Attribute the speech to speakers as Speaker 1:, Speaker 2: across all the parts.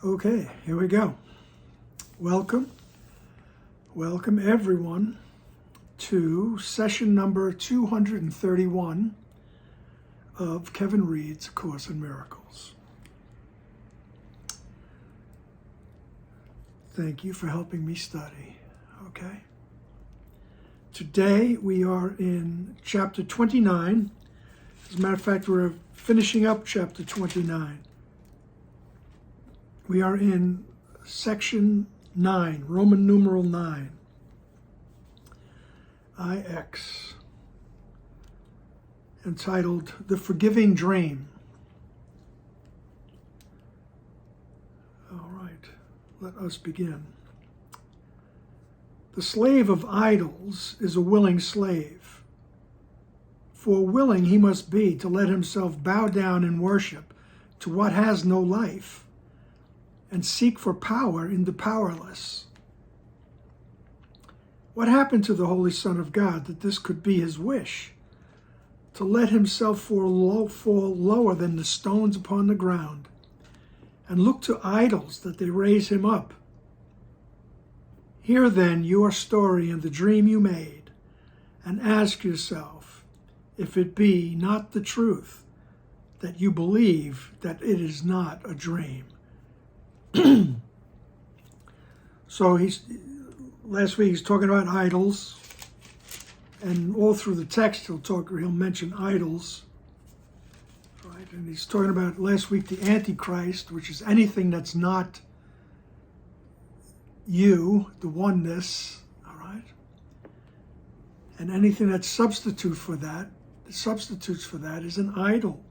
Speaker 1: Okay, here we go. Welcome everyone to session number 231 of Kevin Reads A Course in Miracles. Thank you for helping me study, okay? Today we are in chapter 29. As a matter of fact, we're finishing up chapter 29. We are in section 9, Roman numeral 9, IX, entitled The Forgiving Dream. All right, let us begin. The slave of idols is a willing slave. For willing he must be to let himself bow down in worship to what has no life, and seek for power in the powerless. What happened to the Holy Son of God that this could be his wish? To let himself fall lower than the stones upon the ground, and look to idols that they raise him up. Hear then your story and the dream you made, and ask yourself if it be not the truth that you believe that it is not a dream. So last week he's talking about idols, and all through the text he'll mention idols, right? And he's talking about last week the Antichrist, which is anything that's not you, the oneness, all right? And anything that substitutes for that is an idol.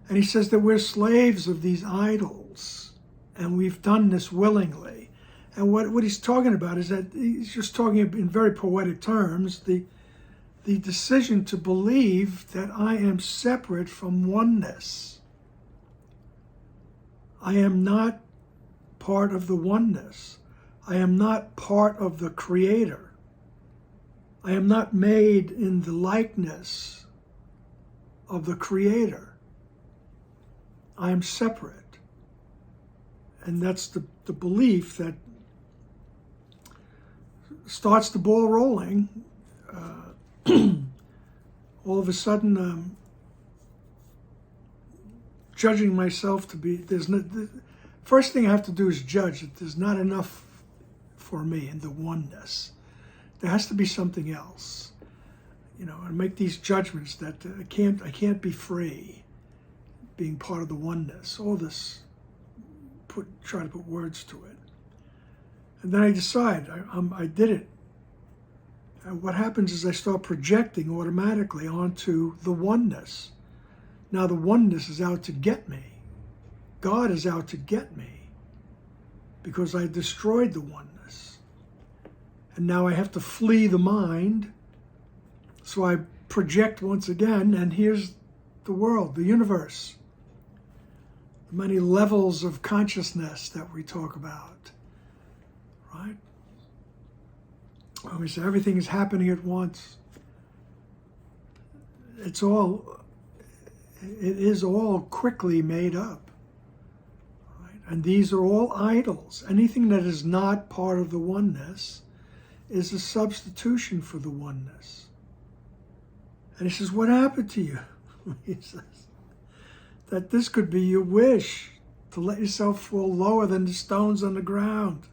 Speaker 1: And he says that we're slaves of these idols, and we've done this willingly. And what he's talking about is that he's just talking in very poetic terms, the decision to believe that I am separate from oneness. I am not part of the oneness. I am not part of the Creator. I am not made in the likeness of the Creator. I am separate. And that's the belief that starts the ball rolling. All of a sudden, judging myself to be, the first thing I have to do is judge that there's not enough for me in the oneness. There has to be something else, and make these judgments that I can't be free, being part of the oneness. All this, try to put words to it. And then I decide, I did it. And what happens is I start projecting automatically onto the oneness. Now the oneness is out to get me. God is out to get me because I destroyed the oneness. And now I have to flee the mind. So I project once again, and here's the world, the universe. The many levels of consciousness that we talk about, right? We say everything is happening at once. It is all quickly made up, right? And these are all idols. Anything that is not part of the oneness is a substitution for the oneness. And he says, what happened to you? He says that this could be your wish, to let yourself fall lower than the stones on the ground.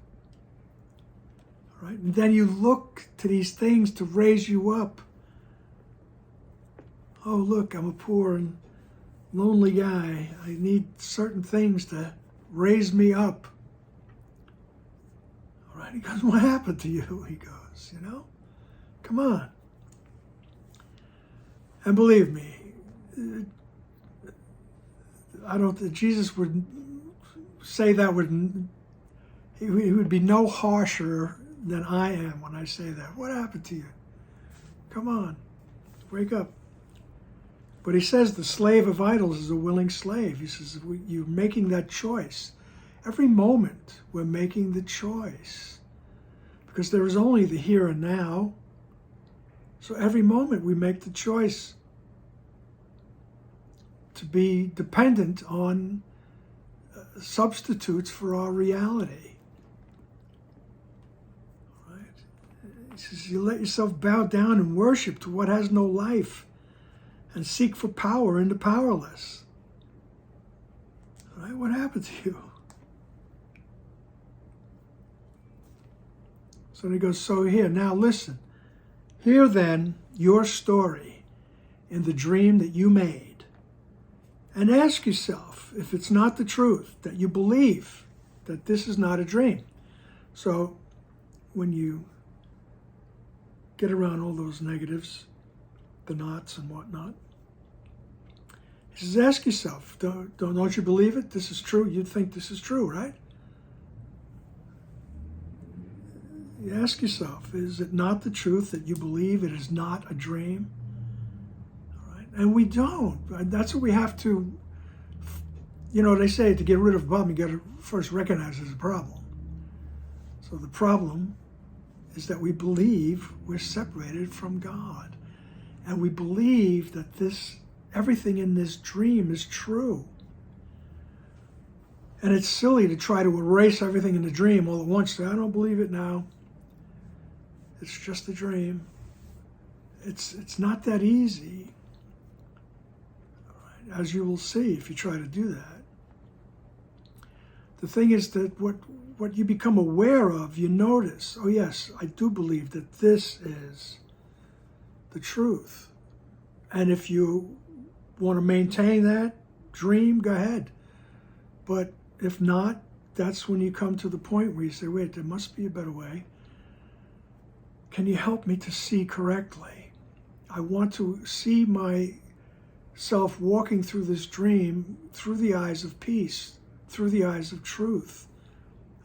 Speaker 1: Right? And then you look to these things to raise you up. Oh, look, I'm a poor and lonely guy. I need certain things to raise me up. All right, he goes, what happened to you? He goes, come on. And believe me, I don't think Jesus would say that he would be no harsher than I am when I say that. What happened to you? Come on, wake up. But he says the slave of idols is a willing slave. He says you're making that choice. Every moment we're making the choice because there is only the here and now. So every moment we make the choice to be dependent on substitutes for our reality. Right? He says, you let yourself bow down and worship to what has no life and seek for power in the powerless. Right? What happened to you? So he goes, so here, now listen. Hear then your story in the dream that you made, and ask yourself if it's not the truth, that you believe that this is not a dream. So when you get around all those negatives, the knots and whatnot, he says, ask yourself, don't you believe it? This is true. You think this is true, right? You ask yourself, is it not the truth that you believe it is not a dream? All right? And we don't. That's what we have to, they say to get rid of a problem, you got to first recognize there's a problem. So the problem is that we believe we're separated from God. And we believe that everything in this dream is true. And it's silly to try to erase everything in the dream all at once. Say, I don't believe it now. It's just a dream. It's not that easy, as you will see if you try to do that. The thing is that what you become aware of, you notice, oh yes, I do believe that this is the truth. And if you want to maintain that dream, go ahead. But if not, that's when you come to the point where you say, wait, there must be a better way. Can you help me to see correctly? I want to see myself walking through this dream through the eyes of peace, through the eyes of truth.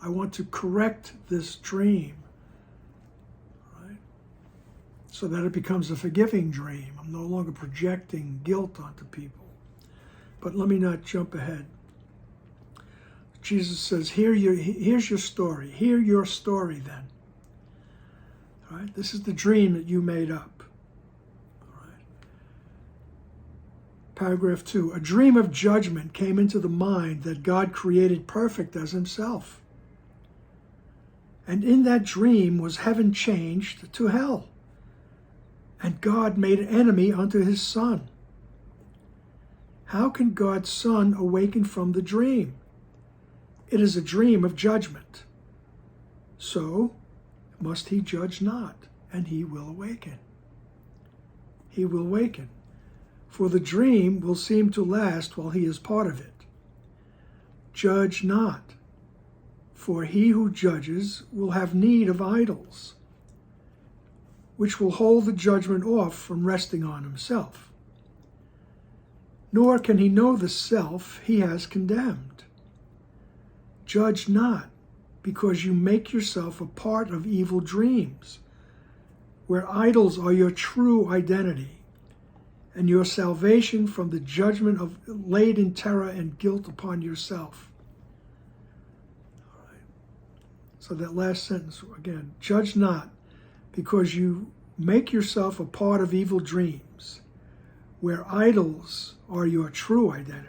Speaker 1: I want to correct this dream, right? So that it becomes a forgiving dream. I'm no longer projecting guilt onto people. But let me not jump ahead. Jesus says, here's your story. Hear your story then. All right? This is the dream that you made up. All right? Paragraph 2. A dream of judgment came into the mind that God created perfect as himself. And in that dream was heaven changed to hell. And God made an enemy unto his Son. How can God's Son awaken from the dream? It is a dream of judgment. So must he judge not, and he will awaken. He will awaken. For the dream will seem to last while he is part of it. Judge not, for he who judges will have need of idols, which will hold the judgment off from resting on himself. Nor can he know the self he has condemned. Judge not, because you make yourself a part of evil dreams, where idols are your true identity, and your salvation from the judgment of laid in terror and guilt upon yourself. All right. So that last sentence again, judge not, because you make yourself a part of evil dreams, where idols are your true identity,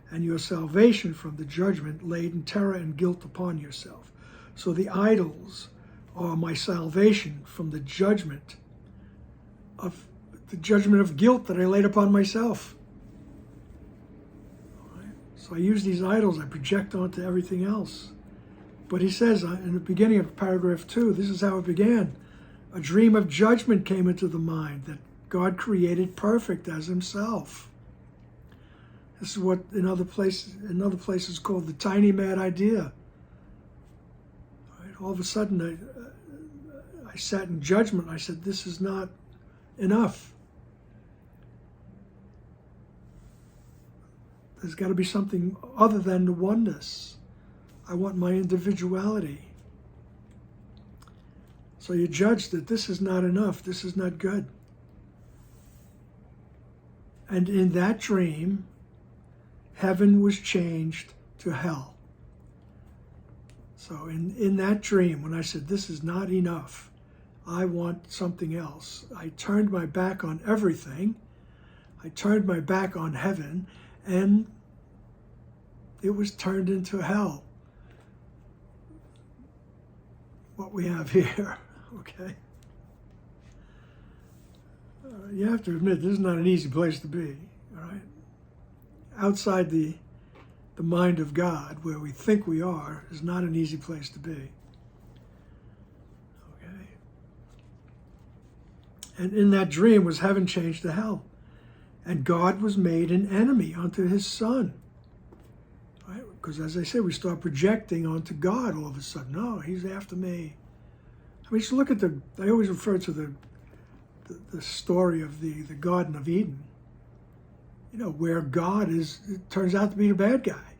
Speaker 1: and your salvation from the judgment laid in terror and guilt upon yourself. So the idols are my salvation from the judgment of guilt that I laid upon myself. All right? So I use these idols, I project onto everything else. But he says in the beginning of paragraph 2, this is how it began. A dream of judgment came into the mind that God created perfect as himself. This is what in other places called the tiny mad idea. Right? All of a sudden, I sat in judgment. I said, this is not enough. There's got to be something other than the oneness. I want my individuality. So you judge that this is not enough. This is not good. And in that dream, heaven was changed to hell. So in that dream, when I said, this is not enough, I want something else, I turned my back on everything. I turned my back on heaven, and It was turned into hell. What we have here, okay? You have to admit, this is not an easy place to be, all right? Outside the mind of God, where we think we are, is not an easy place to be. Okay? And in that dream was heaven changed to hell. And God was made an enemy unto his Son. Right? Because as I said, we start projecting onto God all of a sudden. No, he's after me. I mean, just look at I always refer to the story of the Garden of Eden. You know, where God it turns out to be the bad guy.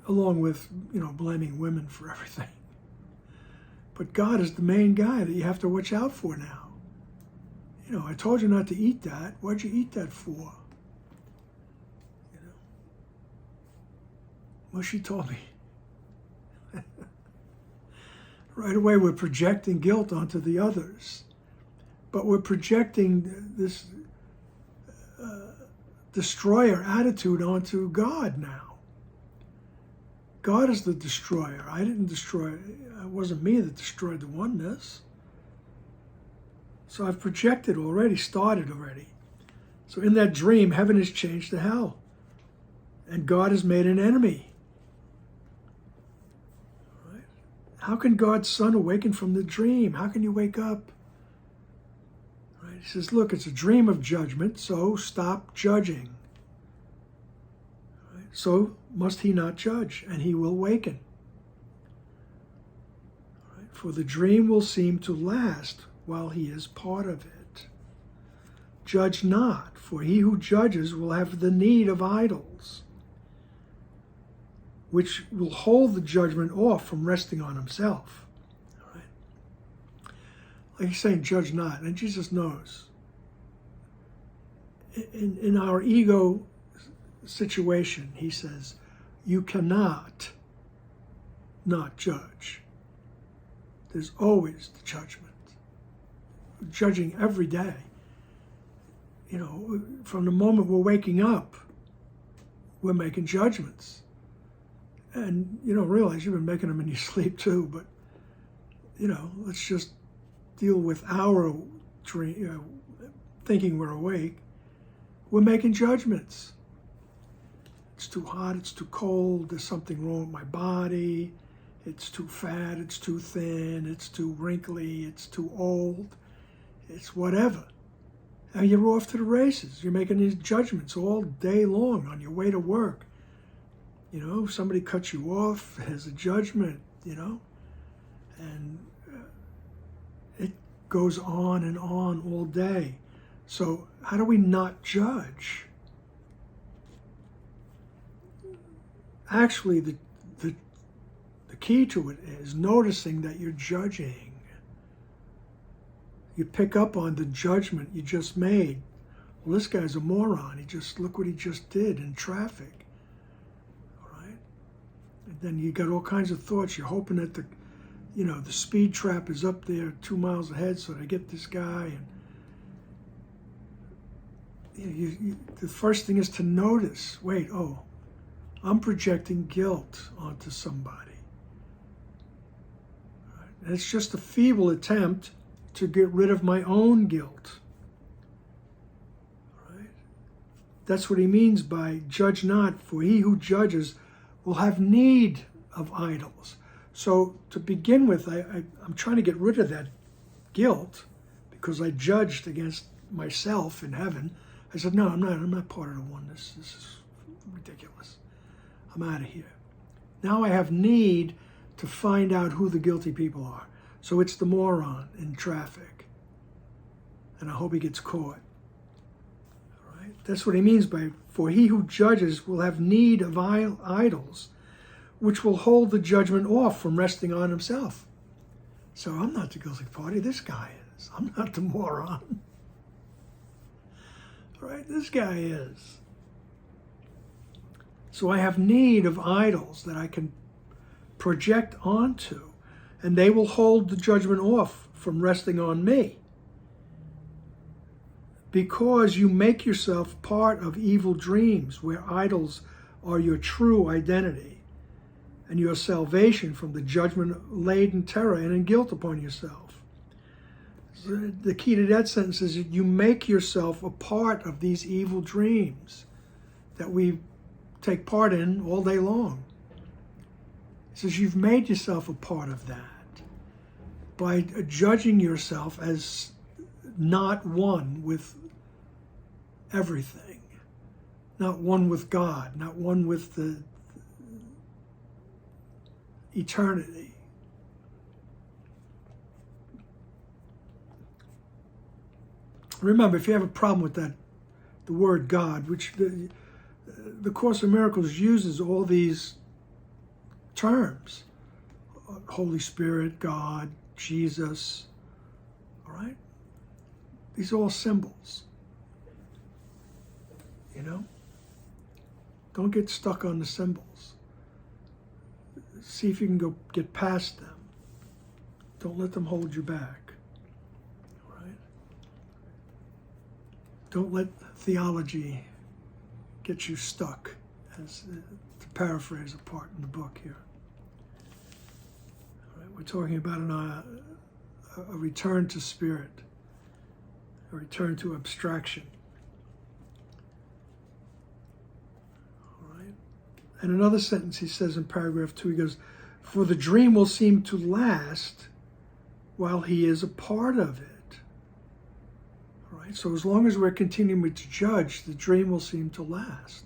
Speaker 1: Along with, blaming women for everything. But God is the main guy that you have to watch out for now. I told you not to eat that. What'd you eat that for? Well, she told me. Right away, we're projecting guilt onto the others. But we're projecting this destroyer attitude onto God now. God is the destroyer. I didn't destroy, it wasn't me that destroyed the oneness. So I've projected already, started already. So in that dream, heaven is changed to hell. And God is made an enemy. Right? How can God's Son awaken from the dream? How can you wake up? Right? He says, look, it's a dream of judgment, so stop judging. Right? So must he not judge, and he will awaken. Right? For the dream will seem to last while he is part of it. Judge not, for he who judges will have the need of idols, which will hold the judgment off from resting on himself. All right? Like he's saying, judge not, and Jesus knows. In our ego situation, he says, you cannot not judge. There's always the judgment. Judging every day. From the moment we're waking up, we're making judgments. And you don't realize you've been making them in your sleep too, but, let's just deal with our dream, thinking we're awake. We're making judgments. It's too hot, it's too cold, there's something wrong with my body, it's too fat, it's too thin, it's too wrinkly, it's too old. It's whatever. And you're off to the races. You're making these judgments all day long on your way to work. Somebody cuts you off, there's a judgment, and it goes on and on all day. So how do we not judge? Actually, the key to it is noticing that you're judging. You pick up on the judgment you just made. Well, this guy's a moron. Look what he just did in traffic. All right? And then you got all kinds of thoughts. You're hoping that the speed trap is up there 2 miles ahead so they get this guy. And the first thing is to notice, wait, I'm projecting guilt onto somebody. All right? And it's just a feeble attempt to get rid of my own guilt. Right? That's what he means by judge not, for he who judges will have need of idols. So to begin with, I'm trying to get rid of that guilt because I judged against myself in heaven. I said, no, I'm not part of the oneness. This is ridiculous. I'm out of here. Now I have need to find out who the guilty people are. So it's the moron in traffic. And I hope he gets caught. All right? That's what he means by, for he who judges will have need of idols, which will hold the judgment off from resting on himself. So I'm not the guilty party, this guy is. I'm not the moron. All right? This guy is. So I have need of idols that I can project onto, and they will hold the judgment off from resting on me. because you make yourself part of evil dreams where idols are your true identity and your salvation from the judgment-laden terror and in guilt upon yourself. The key to that sentence is that you make yourself a part of these evil dreams that we take part in all day long. It says you've made yourself a part of that by judging yourself as not one with everything, not one with God, not one with the eternity. Remember, if you have a problem with that, the word God, which the Course in Miracles uses all these terms, Holy Spirit, God, Jesus, all right? These are all symbols, you know? Don't get stuck on the symbols. See if you can go get past them. Don't let them hold you back, all right? Don't let theology get you stuck, as to paraphrase a part in the book here. All right, we're talking about a return to spirit, a return to abstraction. All right. And another sentence he says in paragraph 2, he goes, "For the dream will seem to last while he is a part of it." All right. So as long as we're continuing to judge, the dream will seem to last.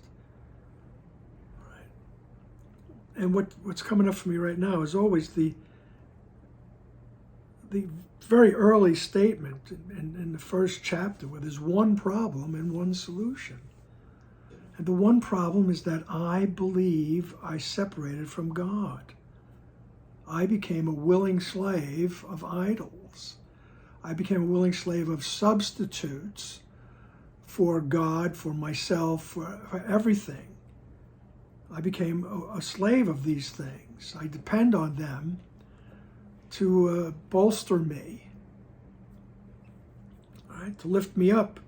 Speaker 1: All right. And what's coming up for me right now is always the very early statement in the first chapter where there's one problem and one solution. And the one problem is that I believe I separated from God. I became a willing slave of idols. I became a willing slave of substitutes for God, for myself, for everything. I became a slave of these things. I depend on them to bolster me, all right, to lift me up.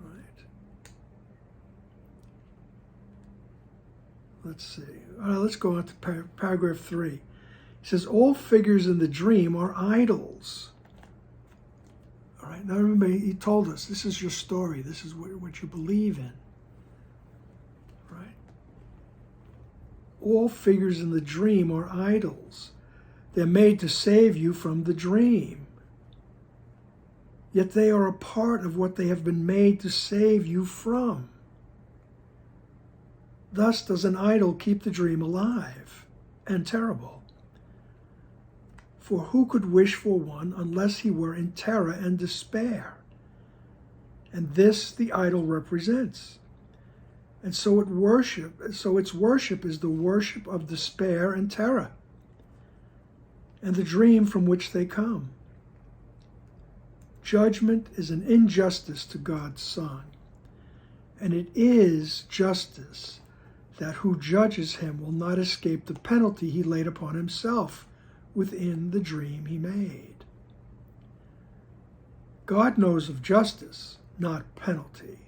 Speaker 1: All right. Let's see. All right, let's go on to paragraph 3. It says, all figures in the dream are idols. All right, now remember, he told us, this is your story. This is what you believe in. All figures in the dream are idols. They're made to save you from the dream. Yet they are a part of what they have been made to save you from. Thus does an idol keep the dream alive and terrible. For who could wish for one unless he were in terror and despair? And this the idol represents. And so its worship is the worship of despair and terror, and the dream from which they come. Judgment is an injustice to God's Son, and it is justice that who judges him will not escape the penalty he laid upon himself within the dream he made. God knows of justice, not penalty.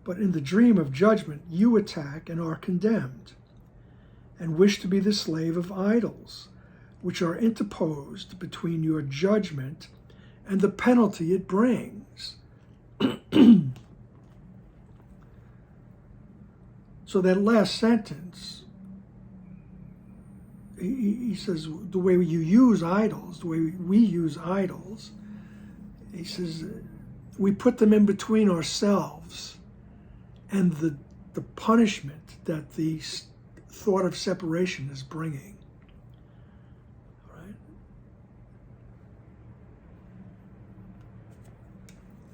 Speaker 1: But in the dream of judgment, you attack and are condemned, and wish to be the slave of idols, which are interposed between your judgment and the penalty it brings. So that last sentence, he says, the way you use idols, the way we use idols, he says, we put them in between ourselves and the punishment that the thought of separation is bringing. All right?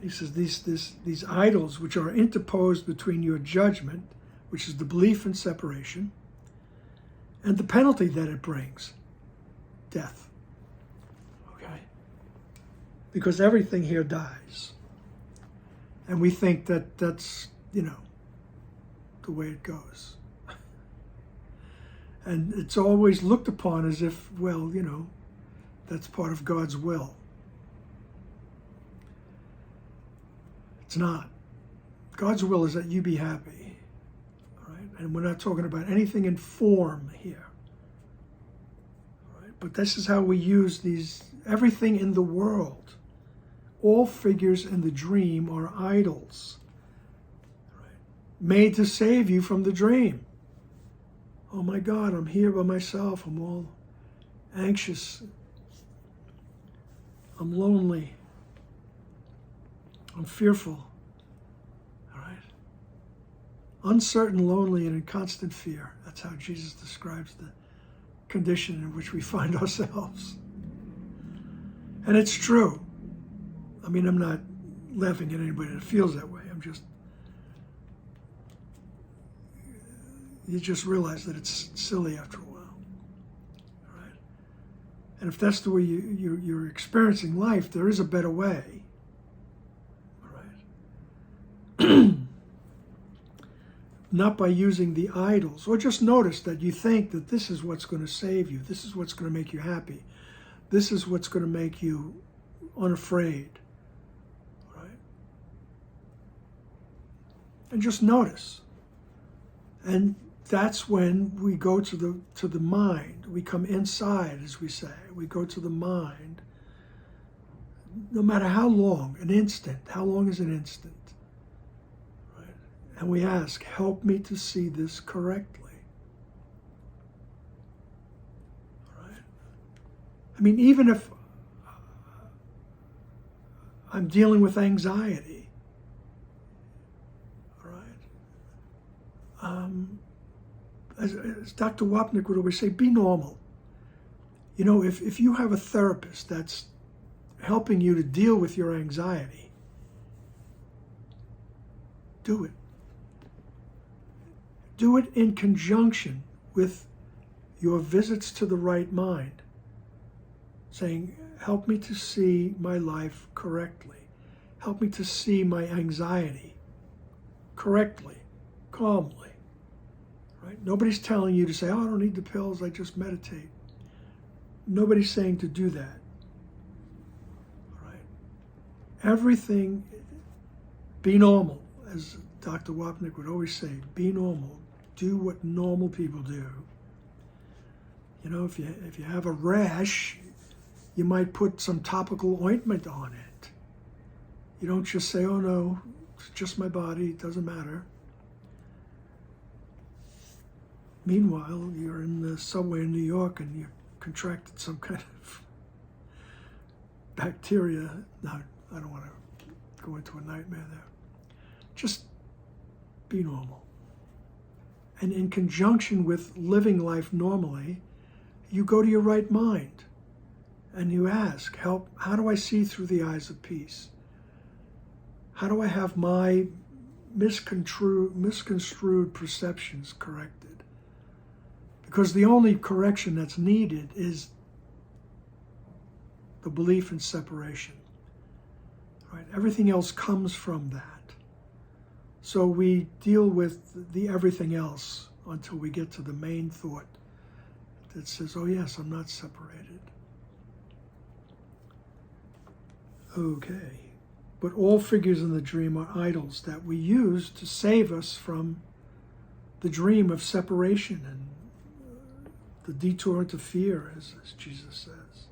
Speaker 1: He says these idols which are interposed between your judgment, which is the belief in separation, and the penalty that it brings, death. Okay? Because everything here dies. And we think that that's, the way it goes. And it's always looked upon as if, well, that's part of God's will. It's not. God's will is that you be happy. All right? And we're not talking about anything in form here. All right? But this is how we use these, everything in the world. All figures in the dream are idols, right? Made to save you from the dream. Oh my God, I'm here by myself. I'm all anxious. I'm lonely. I'm fearful. All right? Uncertain, lonely, and in constant fear. That's how Jesus describes the condition in which we find ourselves. And it's true. I mean, I'm not laughing at anybody that feels that way. I'm just, you just realize that it's silly after a while. All right? And if that's the way you're experiencing life, there is a better way. All right? Not by using the idols, or just notice that you think that this is what's going to save you. This is what's going to make you happy. This is what's going to make you unafraid. And just notice. And that's when we go to the mind. We come inside, as we say. We go to the mind. No matter how long, an instant. How long is an instant? Right? And we ask, help me to see this correctly. Right? I mean, even if I'm dealing with anxiety, as Dr. Wapnick would always say, be normal. You know, if you have a therapist that's helping you to deal with your anxiety, do it. Do it in conjunction with your visits to the right mind, saying, help me to see my life correctly. Help me to see my anxiety correctly, calmly. Right? Nobody's telling you to say, oh, I don't need the pills, I just meditate. Nobody's saying to do that. All right? Everything, be normal, as Dr. Wapnick would always say, be normal. Do what normal people do. You know, if you have a rash, you might put some topical ointment on it. You don't just say, oh no, it's just my body, it doesn't matter. Meanwhile, you're in the subway in New York and you contracted some kind of bacteria. No, I don't want to go into a nightmare there. Just be normal. And in conjunction with living life normally, you go to your right mind and you ask, help, how do I see through the eyes of peace? How do I have my misconstrued perceptions corrected? Because the only correction that's needed is the belief in separation. Right? Everything else comes from that. So we deal with the everything else until we get to the main thought that says, oh yes, I'm not separated. Okay. But all figures in the dream are idols that we use to save us from the dream of separation and the detour into fear, as Jesus says.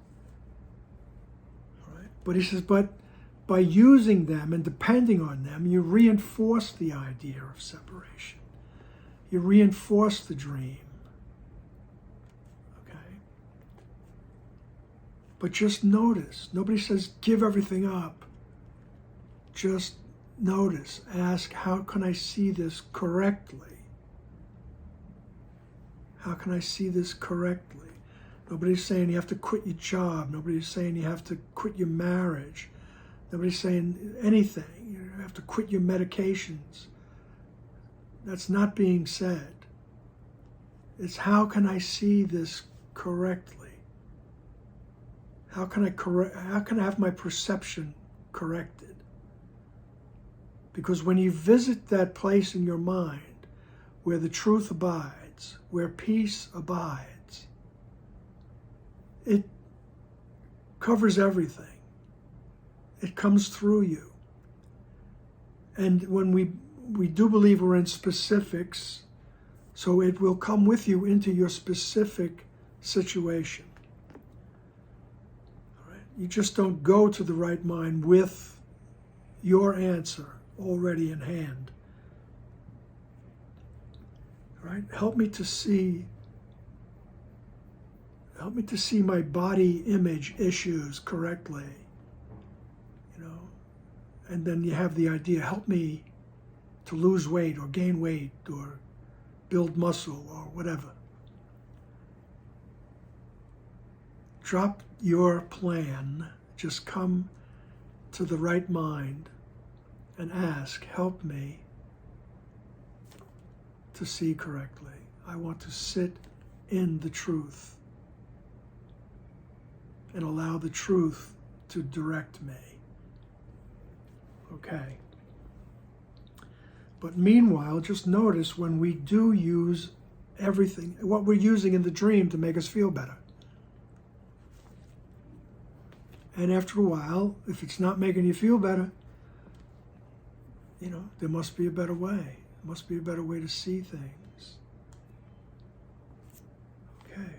Speaker 1: All right? But he says, but by using them and depending on them, you reinforce the idea of separation. You reinforce the dream. Okay? But just notice. Nobody says, give everything up. Just notice. Ask, how can I see this correctly? How can I see this correctly? Nobody's saying you have to quit your job. Nobody's saying you have to quit your marriage. Nobody's saying anything. You have to quit your medications. That's not being said. It's how can I see this correctly? How can I have my perception corrected? Because when you visit that place in your mind where the truth abides, where peace abides, it covers everything. It comes through you. And when we do believe we're in specifics, so it will come with you into your specific situation. All right? You just don't go to the right mind with your answer already in hand. All right? Help me to see my body image issues correctly. And then you have the idea, help me to lose weight or gain weight or build muscle or whatever. Drop your plan, just come to the right mind and ask, help me to see correctly. I want to sit in the truth and allow the truth to direct me. Okay. But meanwhile, just notice when we do use everything, what we're using in the dream to make us feel better. And after a while, if it's not making you feel better, there must be a better way. There must be a better way to see things. Okay.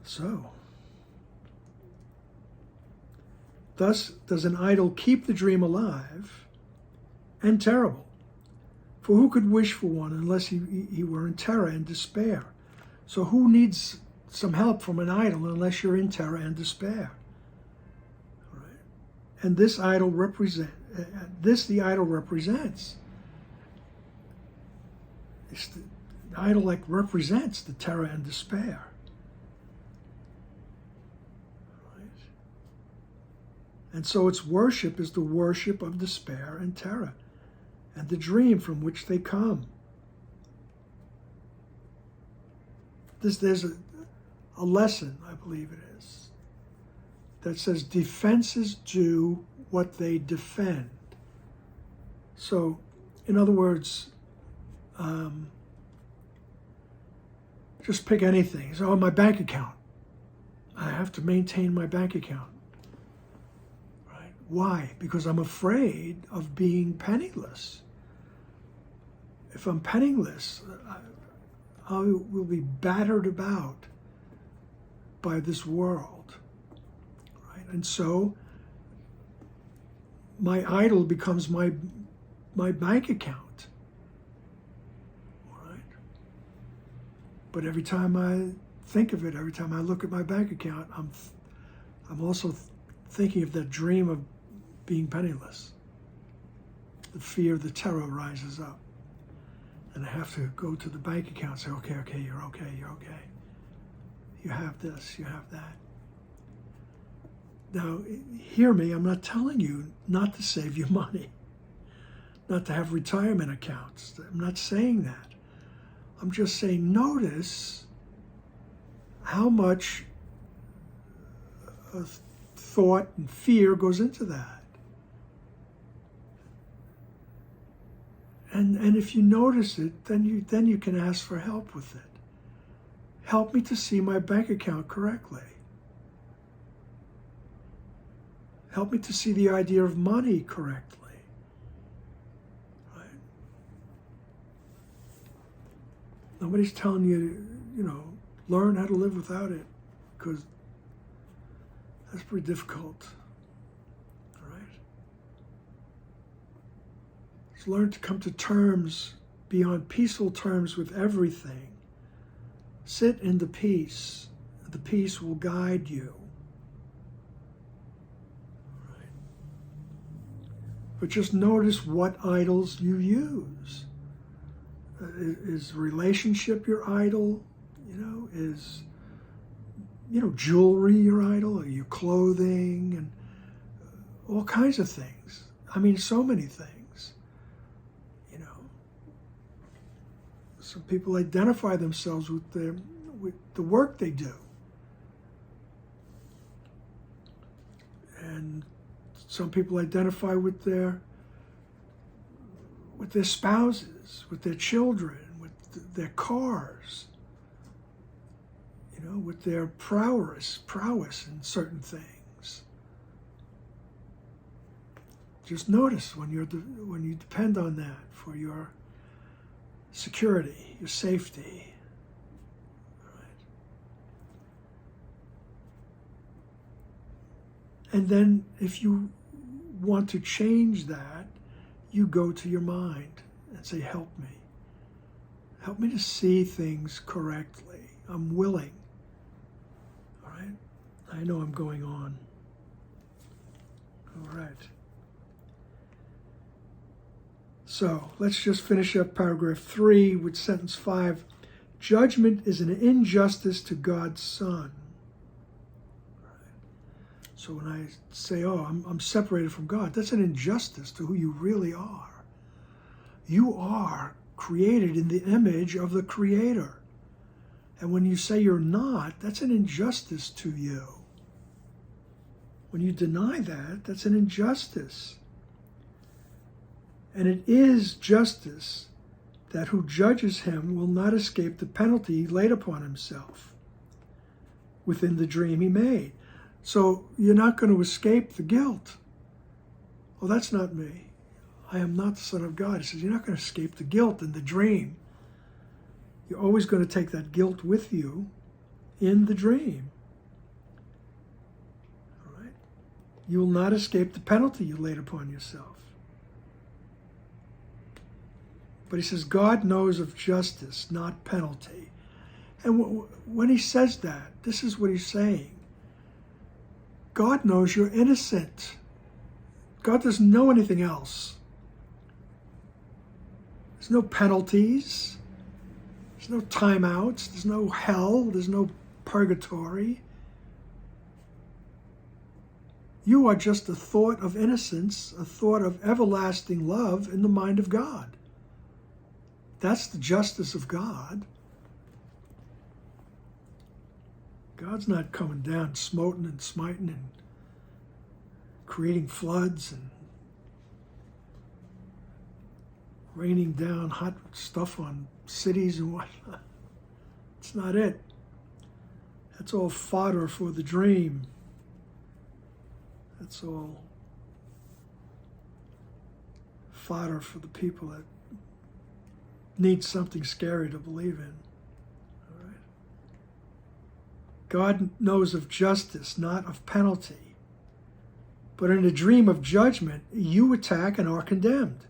Speaker 1: So, thus does an idol keep the dream alive and terrible. For who could wish for one unless he were in terror and despair? So who needs some help from an idol unless you're in terror and despair? All right. And this the idol represents. The idol represents the terror and despair. And so its worship is the worship of despair and terror, and the dream from which they come. There's a lesson, I believe it is, that says defenses do what they defend. So, in other words, just pick anything. So, my bank account. I have to maintain my bank account. Why? Because I'm afraid of being penniless. If I'm penniless, I will be battered about by this world. Right? And so my idol becomes my bank account. Right? But every time I think of it, every time I look at my bank account, I'm also thinking of that dream of being penniless. The fear, the terror rises up. And I have to go to the bank account and say, okay, you're okay. You have this, you have that. Now, hear me, I'm not telling you not to save your money, not to have retirement accounts. I'm not saying that. I'm just saying notice how much thought and fear goes into that. And if you notice it, then you can ask for help with it. Help me to see my bank account correctly. Help me to see the idea of money correctly. Right? Nobody's telling you, learn how to live without it, because that's pretty difficult. Learn to come to terms, be on peaceful terms with everything. Sit in the peace. The peace will guide you. Right. But just notice what idols you use. Is relationship your idol? Is jewelry your idol? Or your clothing? And all kinds of things. I mean, so many things. Some people identify themselves with the work they do. And some people identify with their spouses, with their children, with their cars, with their prowess in certain things. Just notice when you depend on that for your security, your safety. Right? And then if you want to change that, you go to your mind and say, help me. Help me to see things correctly. I'm willing. All right? I know I'm going on. All right. So let's just finish up paragraph 3 with sentence 5. Judgment is an injustice to God's Son. So when I say, oh, I'm separated from God, that's an injustice to who you really are. You are created in the image of the Creator. And when you say you're not, that's an injustice to you. When you deny that, that's an injustice. And it is justice that who judges him will not escape the penalty laid upon himself within the dream he made. So you're not going to escape the guilt. Well, that's not me. I am not the Son of God. He says, you're not going to escape the guilt in the dream. You're always going to take that guilt with you in the dream. All right? You will not escape the penalty you laid upon yourself. But he says, God knows of justice, not penalty. And when he says that, this is what he's saying. God knows you're innocent. God doesn't know anything else. There's no penalties. There's no timeouts. There's no hell. There's no purgatory. You are just a thought of innocence, a thought of everlasting love in the mind of God. That's the justice of God. God's not coming down, smoting and smiting and creating floods and raining down hot stuff on cities and whatnot. It's not it. That's all fodder for the dream. That's all fodder for the people that need something scary to believe in. God knows of justice, not of penalty. But in a dream of judgment, you attack and are condemned,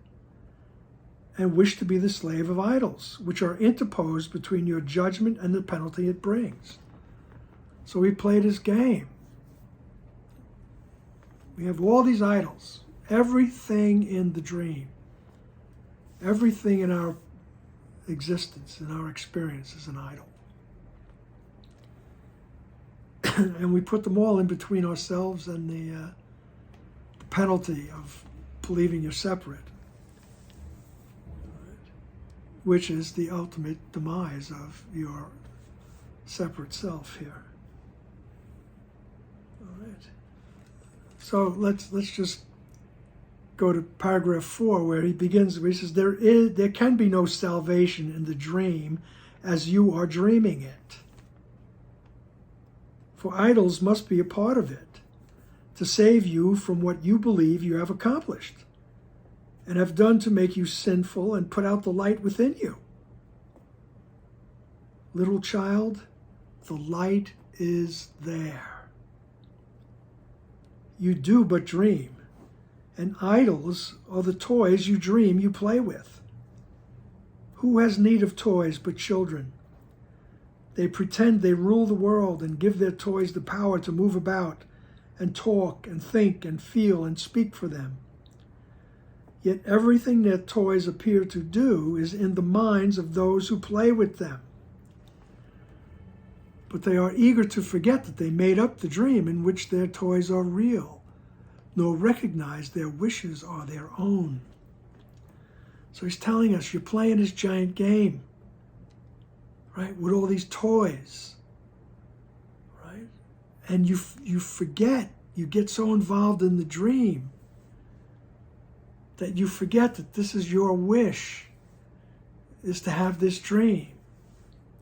Speaker 1: and wish to be the slave of idols, which are interposed between your judgment and the penalty it brings. So we played his game. We have all these idols. Everything in the dream, everything in our existence, in our experience is an idol. And we put them all in between ourselves and the penalty of believing you're separate, which is the ultimate demise of your separate self here. All right. So let's just go to paragraph 4, where he begins. Where he says, there can be no salvation in the dream as you are dreaming it. For idols must be a part of it, to save you from what you believe you have accomplished and have done to make you sinful and put out the light within you. Little child, the light is there. You do but dream, and idols are the toys you dream you play with. Who has need of toys but children? They pretend they rule the world and give their toys the power to move about and talk and think and feel and speak for them. Yet everything their toys appear to do is in the minds of those who play with them. But they are eager to forget that they made up the dream in which their toys are real, nor recognize their wishes are their own. So he's telling us, you're playing this giant game, right, with all these toys, right? And you forget, you get so involved in the dream that you forget that this is your wish, is to have this dream,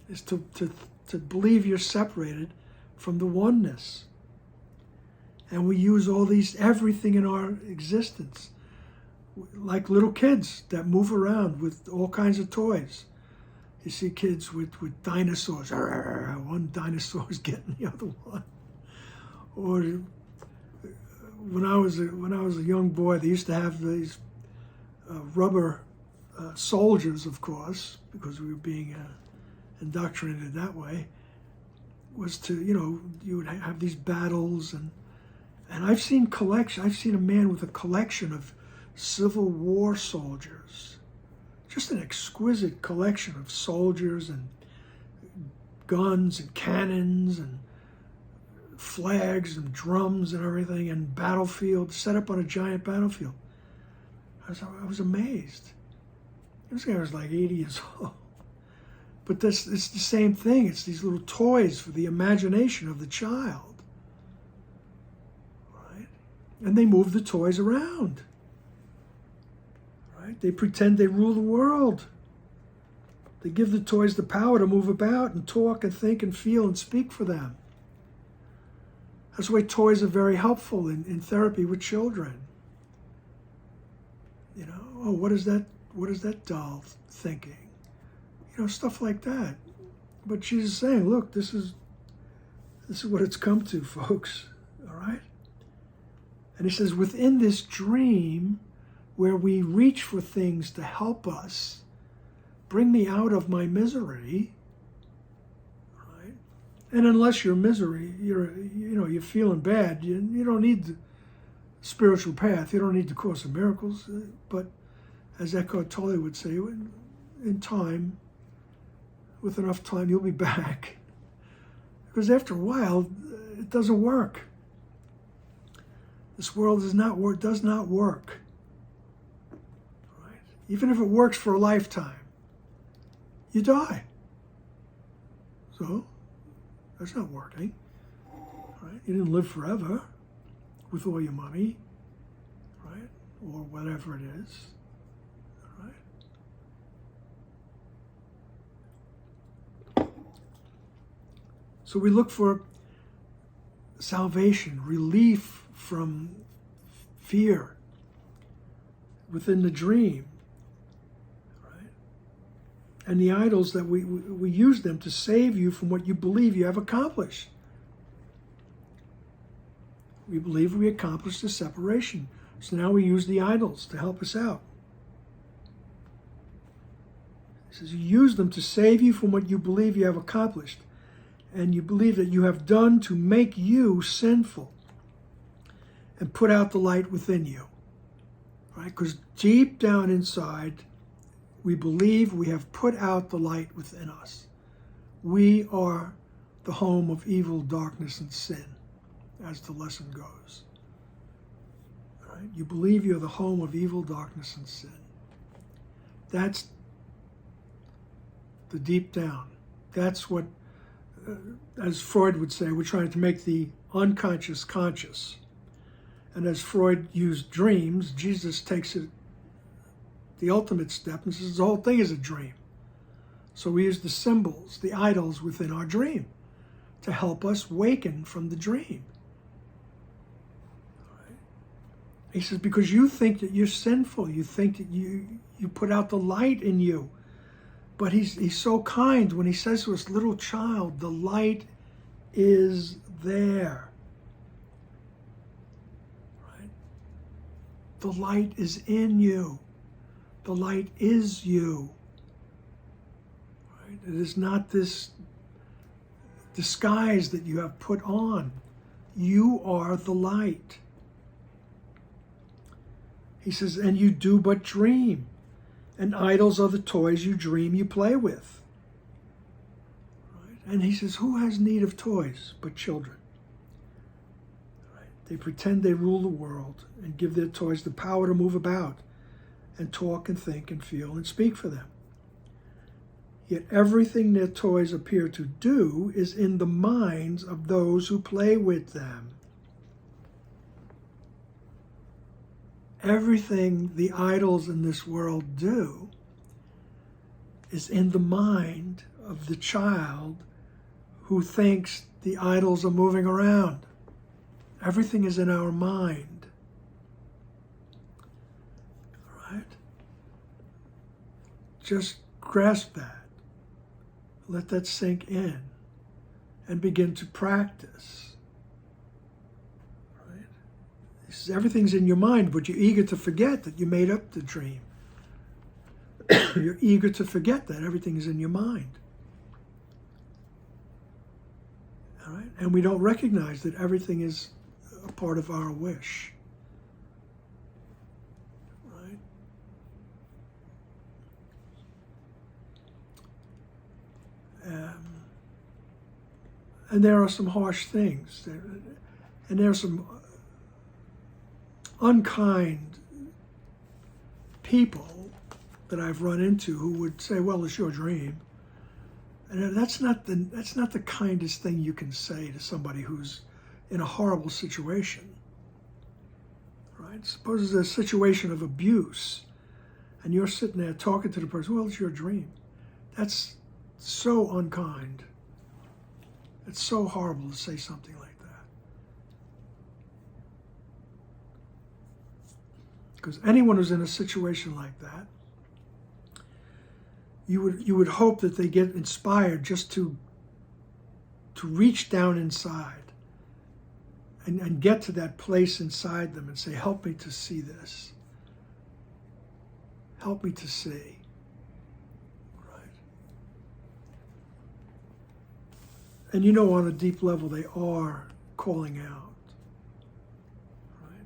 Speaker 1: is to believe you're separated from the oneness. And we use all these, everything in our existence like little kids that move around with all kinds of toys. You see kids with dinosaurs. One dinosaur's getting the other one. Or when I was a young boy, they used to have these rubber soldiers, of course, because we were being indoctrinated that way. Was to, you would have these battles, and I've seen a man with a collection of Civil War soldiers. Just an exquisite collection of soldiers and guns and cannons and flags and drums and everything, and battlefield set up on a giant battlefield. I was amazed. This guy was like 80 years old. But it's the same thing. It's these little toys for the imagination of the child. Right? And they move the toys around. Right? They pretend they rule the world. They give the toys the power to move about and talk and think and feel and speak for them. That's why toys are very helpful in therapy with children. Oh, what is that doll thinking? Stuff like that. But Jesus is saying, look, this is what it's come to, folks. All right? And he says, within this dream where we reach for things to help us, bring me out of my misery, right? And unless you're misery, you're feeling bad, you don't need the spiritual path. You don't need the Course of Miracles. But as Eckhart Tolle would say, in time, with enough time, you'll be back. Because after a while, it doesn't work. This world does not work. Right? Even if it works for a lifetime, you die. So, that's not working. Right? You didn't live forever with all your money, right? Or whatever it is. So we look for salvation, relief from fear within the dream, right? And the idols that we use them to save you from what you believe you have accomplished. We believe we accomplished the separation. So now we use the idols to help us out. He says you use them to save you from what you believe you have accomplished. And you believe that you have done to make you sinful and put out the light within you, right? Because deep down inside, we believe we have put out the light within us. We are the home of evil, darkness, and sin, as the lesson goes. Right? You believe you're the home of evil, darkness, and sin. That's the deep down. That's what, as Freud would say, we're trying to make the unconscious conscious. And as Freud used dreams, Jesus takes it the ultimate step and says the whole thing is a dream. So we use the symbols, the idols within our dream to help us waken from the dream. Right? He says, because you think that you're sinful, you think that you put out the light in you. But he's so kind when he says to us, little child, the light is there. Right? The light is in you. The light is you. Right? It is not this disguise that you have put on. You are the light. He says, and you do but dream. And idols are the toys you dream you play with. Right? And he says, who has need of toys but children? Right? They pretend they rule the world and give their toys the power to move about and talk and think and feel and speak for them. Yet everything their toys appear to do is in the minds of those who play with them. Everything the idols in this world do is in the mind of the child who thinks the idols are moving around. Everything is in our mind. just grasp that. Let that sink in and begin to practice. Right? This is, everything's in your mind, but you're eager to forget that you made up the dream. You're eager to forget that everything is in your mind. All right? And we don't recognize that everything is a part of our wish. Right? And there are some harsh things. And there are some unkind people that I've run into who would say, well, it's your dream. And that's not the kindest thing you can say to somebody who's in a horrible situation. Right? Suppose there's a situation of abuse and you're sitting there talking to the person, well, it's your dream. That's so unkind. It's so horrible to say something like that. Because anyone who's in a situation like that, you would hope that they get inspired just to reach down inside and get to that place inside them and say, help me to see this. Help me to see. Right? And you know, on a deep level, they are calling out. Right?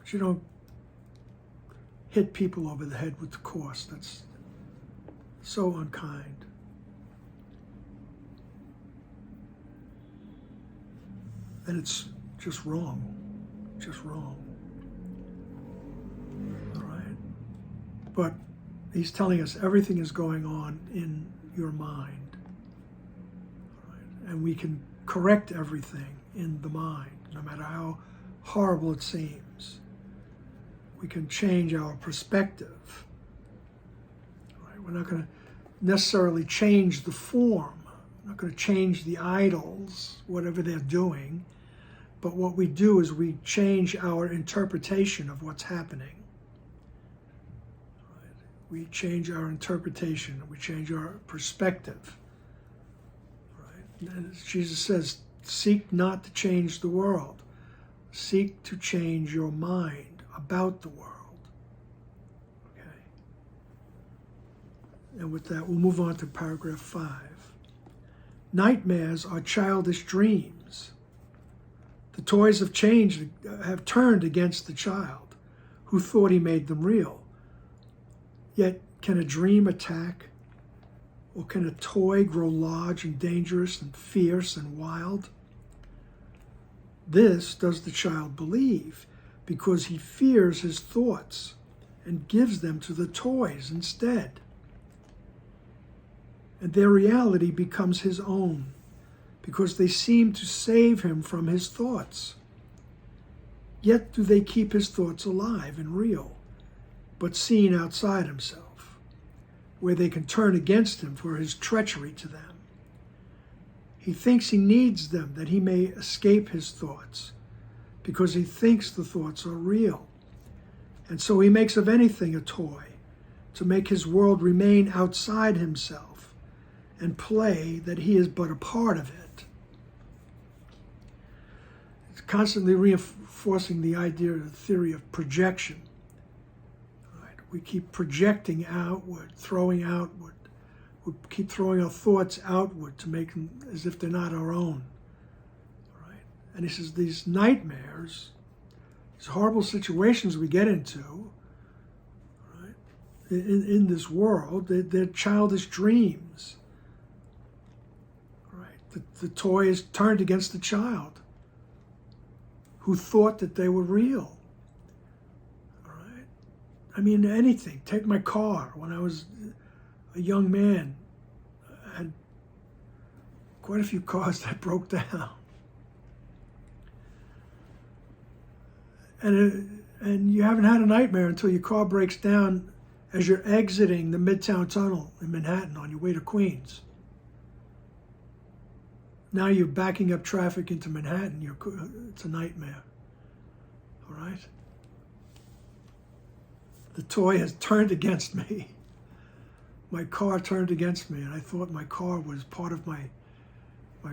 Speaker 1: But you don't hit people over the head with the course. That's so unkind. And it's just wrong. Just wrong. All right? But he's telling us everything is going on in your mind. All right? And we can correct everything in the mind, no matter how horrible it seems. We can change our perspective. We're not going to necessarily change the form. We're not going to change the idols, whatever they're doing. But what we do is we change our interpretation of what's happening. Right? We change our interpretation. We change our perspective. Right? And as Jesus says, seek not to change the world. Seek to change your mind about the world. And with that, we'll move on to paragraph 5. Nightmares are childish dreams. The toys have turned against the child, who thought he made them real. Yet, can a dream attack? Or can a toy grow large and dangerous and fierce and wild? This does the child believe, because he fears his thoughts and gives them to the toys instead. And their reality becomes his own, because they seem to save him from his thoughts. Yet do they keep his thoughts alive and real, but seen outside himself, where they can turn against him for his treachery to them. He thinks he needs them that he may escape his thoughts, because he thinks the thoughts are real. And so he makes of anything a toy, to make his world remain outside himself, and play that he is but a part of it. It's constantly reinforcing the idea of the theory of projection. Right? We keep projecting outward, throwing outward. We keep throwing our thoughts outward to make them as if they're not our own. Right? And he says these nightmares, these horrible situations we get into, right, in this world, they're childish dreams. The toy is turned against the child, who thought that they were real. All right? I mean, anything. Take my car. When I was a young man, I had quite a few cars that broke down. And you haven't had a nightmare until your car breaks down as you're exiting the Midtown Tunnel in Manhattan on your way to Queens. Now you're backing up traffic into Manhattan. It's a nightmare. All right? The toy has turned against me. my car turned against me, and I thought my car was part of my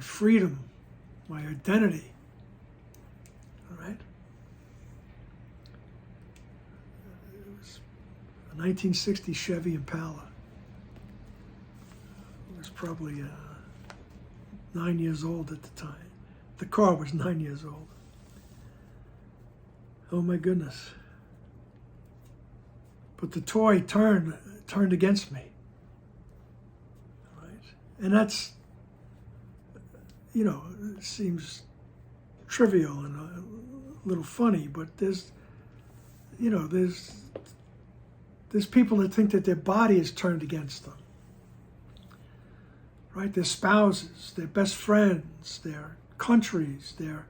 Speaker 1: freedom, my identity. All right? It was a 1960 Chevy Impala. I was probably 9 years old at the time. The car was 9 years old. Oh my goodness. But the toy turned against me. Right? And that's, you know, it seems trivial and a little funny, but there's people that think that their body is turned against them. Right? Their spouses, their best friends, their countries, their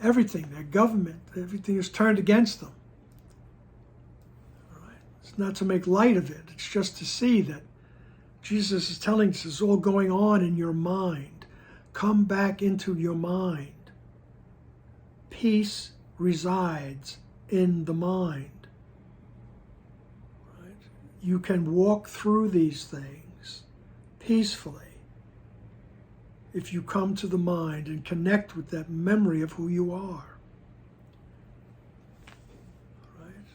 Speaker 1: everything, their government, everything is turned against them. All right? It's not to make light of it. It's just to see that Jesus is telling us it's all going on in your mind. Come back into your mind. Peace resides in the mind. Right? You can walk through these things peacefully if you come to the mind and connect with that memory of who you are. Right?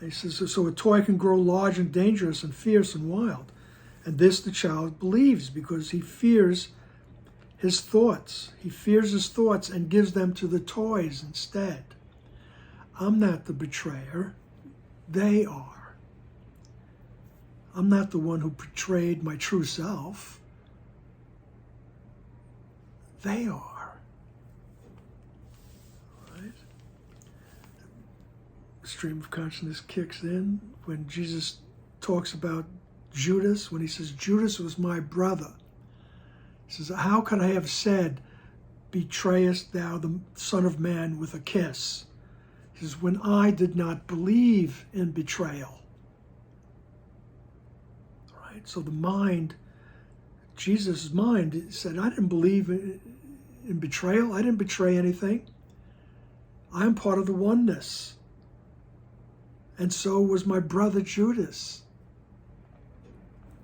Speaker 1: And he says, so a toy can grow large and dangerous and fierce and wild. And this the child believes because he fears his thoughts. He fears his thoughts and gives them to the toys instead. I'm not the betrayer. They are. I'm not the one who betrayed my true self. They are. Right? The stream of consciousness kicks in when Jesus talks about Judas, when he says, Judas was my brother. He says, how could I have said, betrayest thou the Son of Man with a kiss? He says, when I did not believe in betrayal. Right? So the mind, Jesus' mind said, I didn't believe in betrayal. I didn't betray anything. I'm part of the oneness. And so was my brother Judas.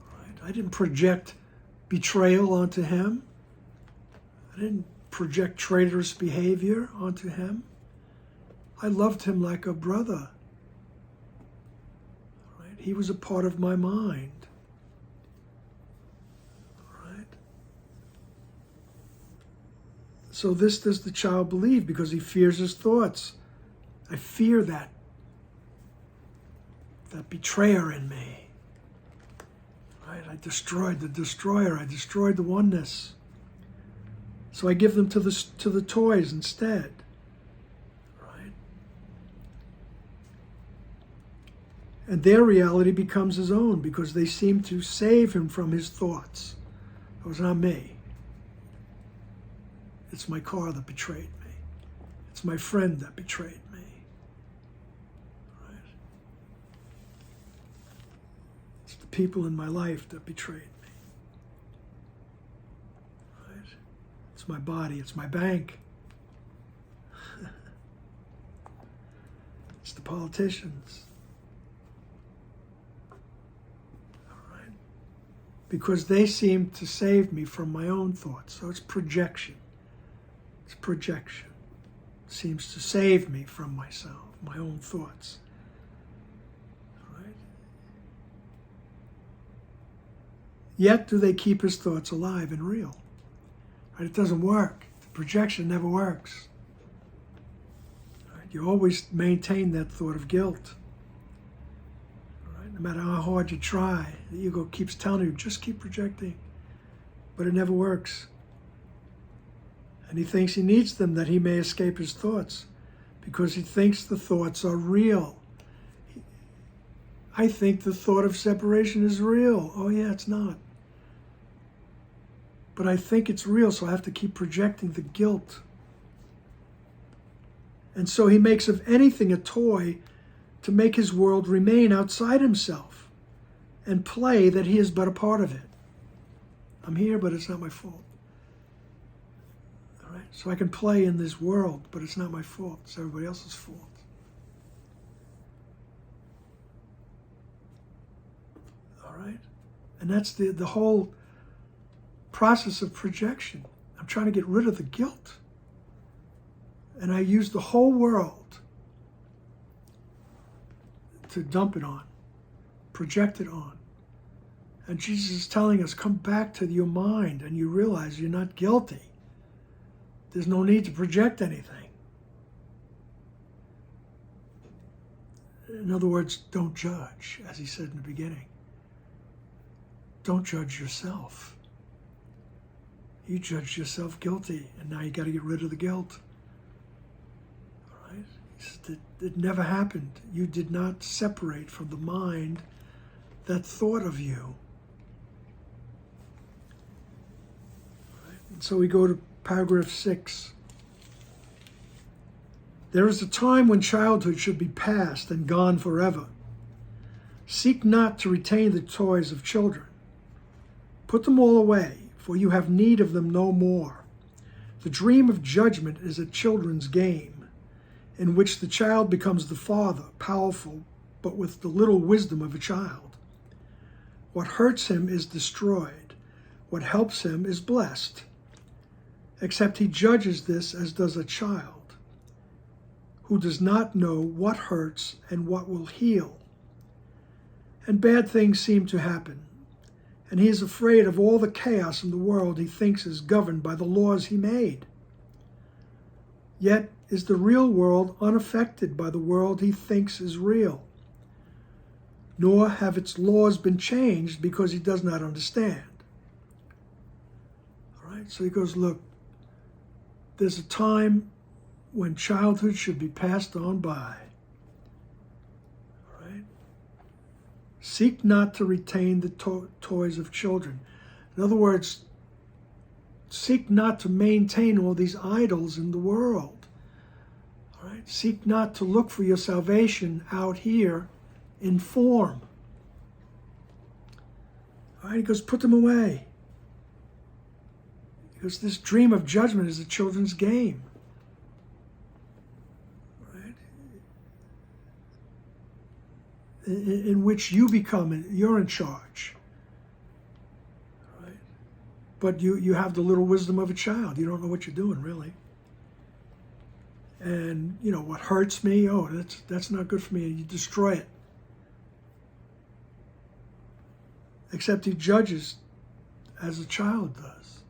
Speaker 1: Right? I didn't project betrayal onto him. I didn't project traitorous behavior onto him. I loved him like a brother. Right? He was a part of my mind. Right? So this does the child believe because he fears his thoughts. I fear that betrayer in me. Right? I destroyed the destroyer. I destroyed the oneness. So I give them to the toys instead. Right? And their reality becomes his own because they seem to save him from his thoughts. It was not me. It's my car that betrayed me. It's my friend that betrayed me. Right? It's the people in my life that betrayed me. Right? It's my body. It's my bank. It's the politicians. All right? Because they seem to save me from my own thoughts. So it's projection. It's projection. It seems to save me from myself, my own thoughts. All right? Yet do they keep his thoughts alive and real. Right? It doesn't work. The projection never works. Right? You always maintain that thought of guilt. Right? No matter how hard you try, the ego keeps telling you, just keep projecting. But it never works. And he thinks he needs them that he may escape his thoughts because he thinks the thoughts are real. I think the thought of separation is real. Oh yeah, it's not. But I think it's real, so I have to keep projecting the guilt. And so he makes of anything a toy to make his world remain outside himself and play that he is but a part of it. I'm here, but it's not my fault. All right? So I can play in this world, but it's not my fault. It's everybody else's fault. All All right? And that's the whole process of projection. I'm trying to get rid of the guilt. And I use the whole world to dump it on, project it on. And Jesus is telling us, come back to your mind and you realize you're not guilty. There's no need to project anything. In other words, don't judge, as he said in the beginning. Don't judge yourself. You judged yourself guilty, and now you got to get rid of the guilt. All right? He said, it never happened. You did not separate from the mind that thought of you. All right? And so we go to paragraph 6. There is a time when childhood should be past and gone forever. Seek not to retain the toys of children. Put them all away, for you have need of them no more. The dream of judgment is a children's game, in which the child becomes the father, powerful, but with the little wisdom of a child. What hurts him is destroyed. What helps him is blessed. Except he judges this as does a child, who does not know what hurts and what will heal. And bad things seem to happen, and he is afraid of all the chaos in the world he thinks is governed by the laws he made. Yet is the real world unaffected by the world he thinks is real, nor have its laws been changed because he does not understand. All right, so he goes, look, there's a time when childhood should be passed on by. All right? Seek not to retain the toys of children. In other words, seek not to maintain all these idols in the world. All right? Seek not to look for your salvation out here in form. All right? He goes, put them away. Because this dream of judgment is a children's game. Right? In which you're in charge. Right? But you have the little wisdom of a child. You don't know what you're doing, really. And, what hurts me, that's not good for me. And you destroy it. Except he judges as a child does,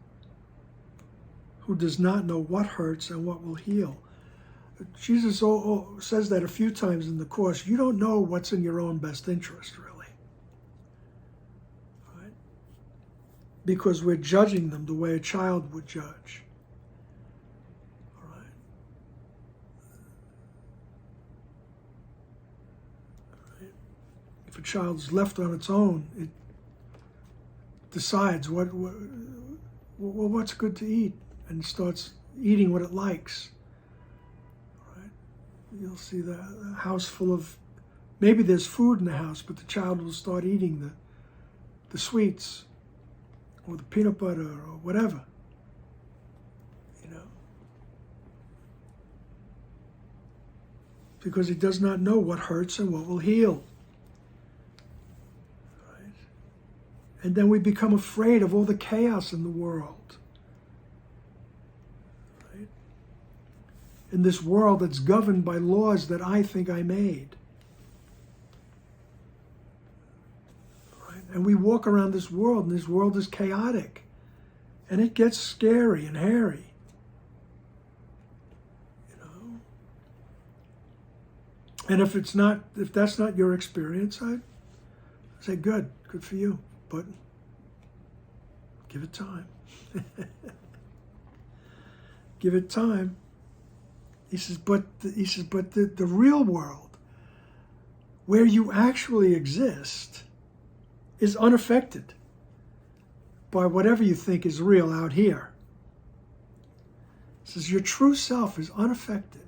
Speaker 1: who does not know what hurts and what will heal. Jesus says that a few times in the Course. You don't know what's in your own best interest, really. Right? Because we're judging them the way a child would judge. All right? All right? If a child's left on its own, it decides what's good to eat, and starts eating what it likes. Right? You'll see the house full of, maybe there's food in the house, but the child will start eating the sweets or the peanut butter or whatever. Because he does not know what hurts and what will heal. Right? And then we become afraid of all the chaos in the world. In this world that's governed by laws that I think I made. Right? And we walk around this world, and this world is chaotic. And it gets scary and hairy. And if that's not your experience, I say, good for you. But give it time. Give it time. He says, but the real world, where you actually exist, is unaffected by whatever you think is real out here. He says, your true self is unaffected.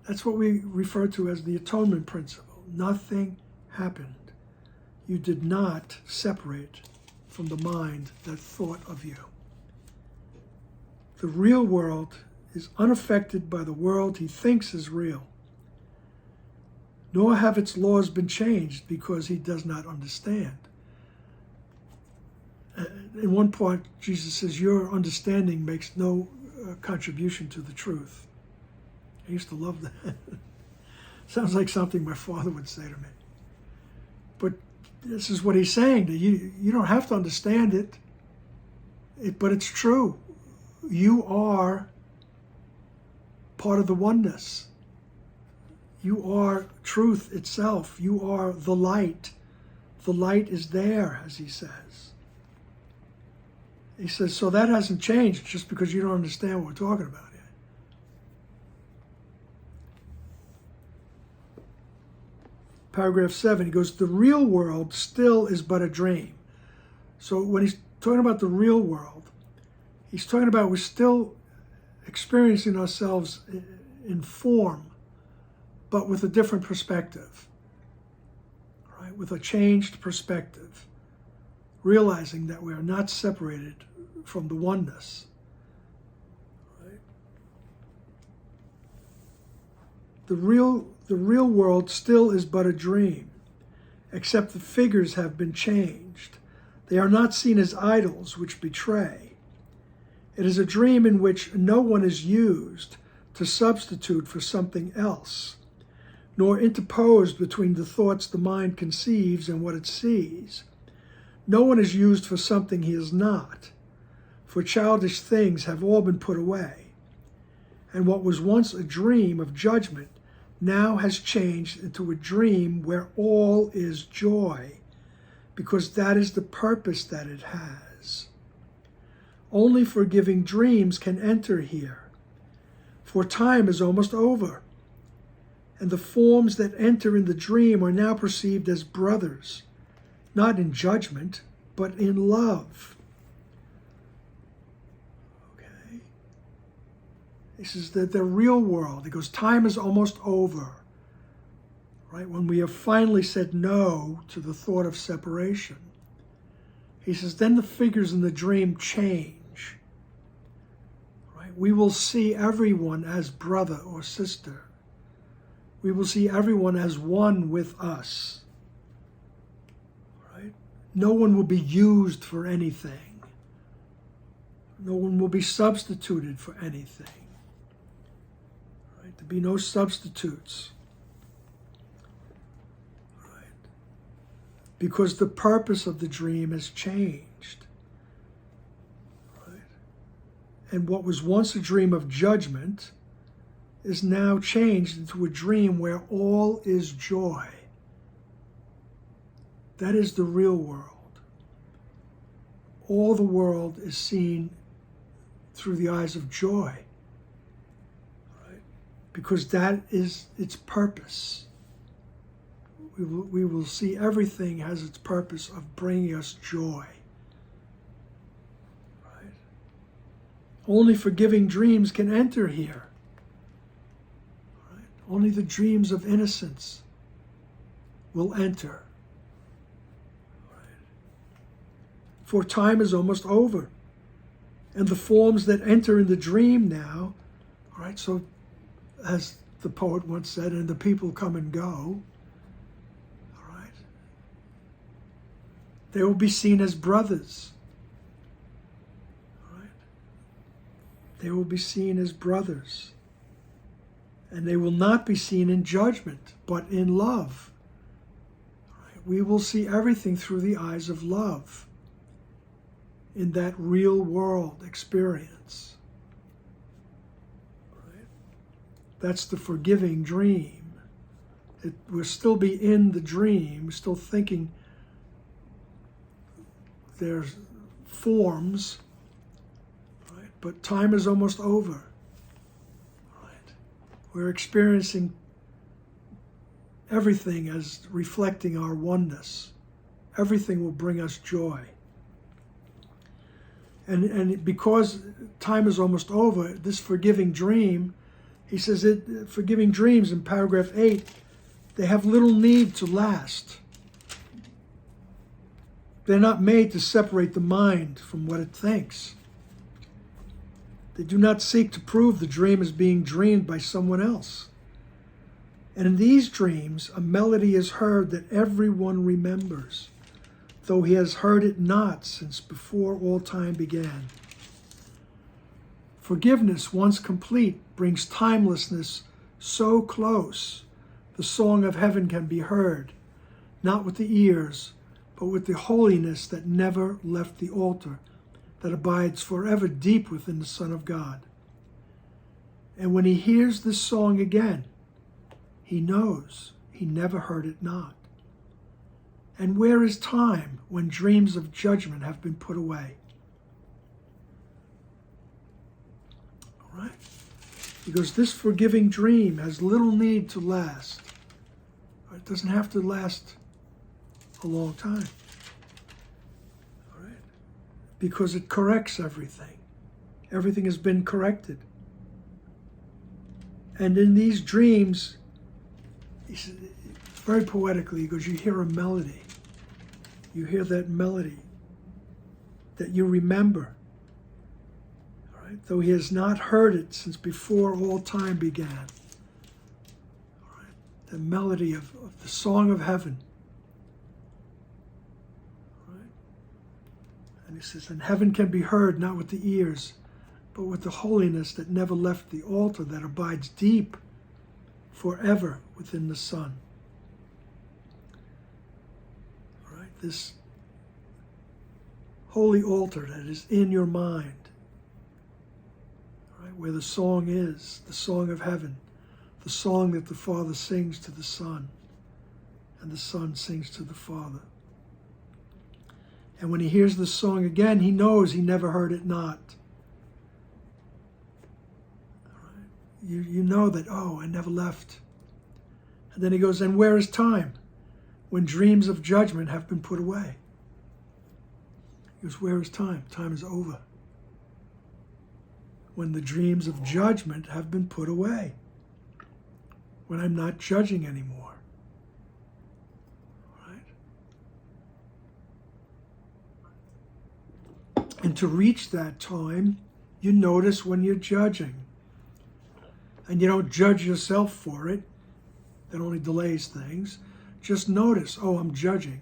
Speaker 1: That's what we refer to as the atonement principle. Nothing happened. You did not separate from the mind that thought of you. The real world is unaffected by the world he thinks is real, nor have its laws been changed because he does not understand. in one part, Jesus says, your understanding makes no contribution to the truth. I used to love that. Sounds like something my father would say to me. But this is what he's saying. That you don't have to understand it, but it's true. You are part of the oneness. You are truth itself. You are the light. The light is there, as he says. He says, so that hasn't changed just because you don't understand what we're talking about here. Paragraph 7, he goes, the real world still is but a dream. So when he's talking about the real world, he's talking about we're still experiencing ourselves in form, but with a different perspective, right? With a changed perspective, realizing that we are not separated from the oneness. Right? The real world still is but a dream, except the figures have been changed. They are not seen as idols which betray. It is a dream in which no one is used to substitute for something else, nor interposed between the thoughts the mind conceives and what it sees. No one is used for something he is not, for childish things have all been put away, and what was once a dream of judgment now has changed into a dream where all is joy, because that is the purpose that it has. Only forgiving dreams can enter here, for time is almost over, and the forms that enter in the dream are now perceived as brothers, not in judgment, but in love. Okay? He says that the real world, he goes, time is almost over, right? When we have finally said no to the thought of separation. He says, then the figures in the dream change, right? We will see everyone as brother or sister. We will see everyone as one with us. Right? No one will be used for anything. No one will be substituted for anything. Right? There be no substitutes. Right? Because the purpose of the dream has changed. Right? And what was once a dream of judgment is now changed into a dream where all is joy. That is the real world. All the world is seen through the eyes of joy, right? Because that is its purpose. We will see everything has its purpose of bringing us joy. Right? Only forgiving dreams can enter here. Only the dreams of innocence will enter. For time is almost over. And the forms that enter in the dream now, all right, so as the poet once said, and the people come and go, all right, they will be seen as brothers. All right? They will be seen as brothers. And they will not be seen in judgment, but in love. Right? We will see everything through the eyes of love in that real world experience. Right? That's the forgiving dream. We'll still be in the dream, still thinking there's forms, right? But time is almost over. We're experiencing everything as reflecting our oneness. Everything will bring us joy. And because time is almost over, this forgiving dream, he says forgiving dreams in paragraph 8, they have little need to last. They're not made to separate the mind from what it thinks. They do not seek to prove the dream is being dreamed by someone else. And in these dreams, a melody is heard that everyone remembers. though he has heard it not since before all time began. Forgiveness, once complete, brings timelessness so close, the song of heaven can be heard, not with the ears, but with the holiness that never left the altar, that abides forever deep within the Son of God. And when he hears this song again, he knows he never heard it not. And where is time when dreams of judgment have been put away? All right? Because this forgiving dream has little need to last. It doesn't have to last a long time. All right? Because it corrects everything. Everything has been corrected. And in these dreams, very poetically, he goes, you hear a melody. You hear that melody that you remember. All right? Though he has not heard it since before all time began. All right? The melody of the song of heaven. All right? And he says, and heaven can be heard not with the ears, but with the holiness that never left the altar, that abides deep forever within the Son. All right, this holy altar that is in your mind, all right, where the song is, the song of heaven, the song that the Father sings to the Son, and the Son sings to the Father. And when he hears the song again, he knows he never heard it not. You know that, oh, I never left. And then he goes, and where is time when dreams of judgment have been put away? He goes, where is time? Time is over. When the dreams of judgment have been put away. When I'm not judging anymore. Right? And to reach that time, you notice when you're judging. And you don't judge yourself for it. That only delays things. Just notice, oh, I'm judging.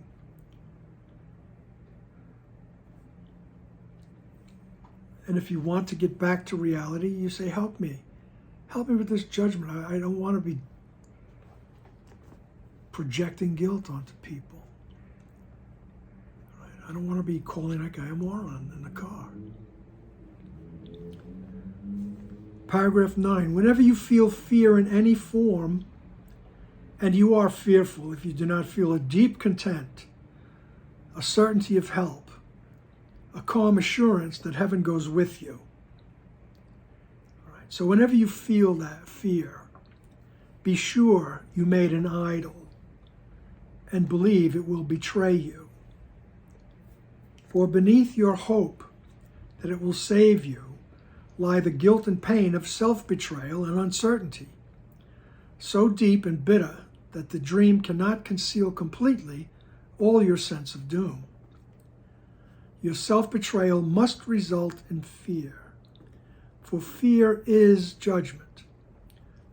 Speaker 1: And if you want to get back to reality, you say, help me. Help me with this judgment. I don't want to be projecting guilt onto people. Right? I don't want to be calling that guy a moron in the car. Paragraph 9, whenever you feel fear in any form, and you are fearful if you do not feel a deep content, a certainty of help, a calm assurance that heaven goes with you. All right. So whenever you feel that fear, be sure you made an idol and believe it will betray you. For beneath your hope that it will save you lie the guilt and pain of self-betrayal and uncertainty, so deep and bitter that the dream cannot conceal completely all your sense of doom. Your self-betrayal must result in fear, for fear is judgment,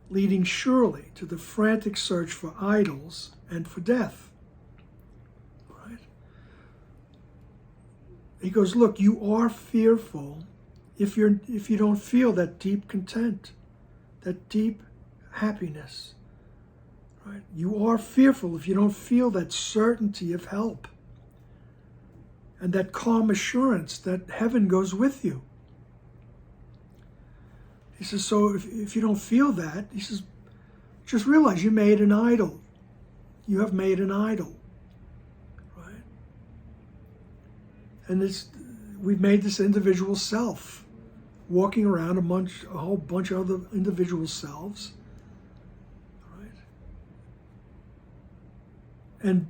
Speaker 1: leading surely to the frantic search for idols and for death. Right? He goes, look, you are fearful if you don't feel that deep content, that deep happiness, right? You are fearful if you don't feel that certainty of help and that calm assurance that heaven goes with you. He says, so if you don't feel that, he says, just realize you made an idol. You have made an idol, right? And we've made this individual self, walking around a whole bunch of other individual selves, right? And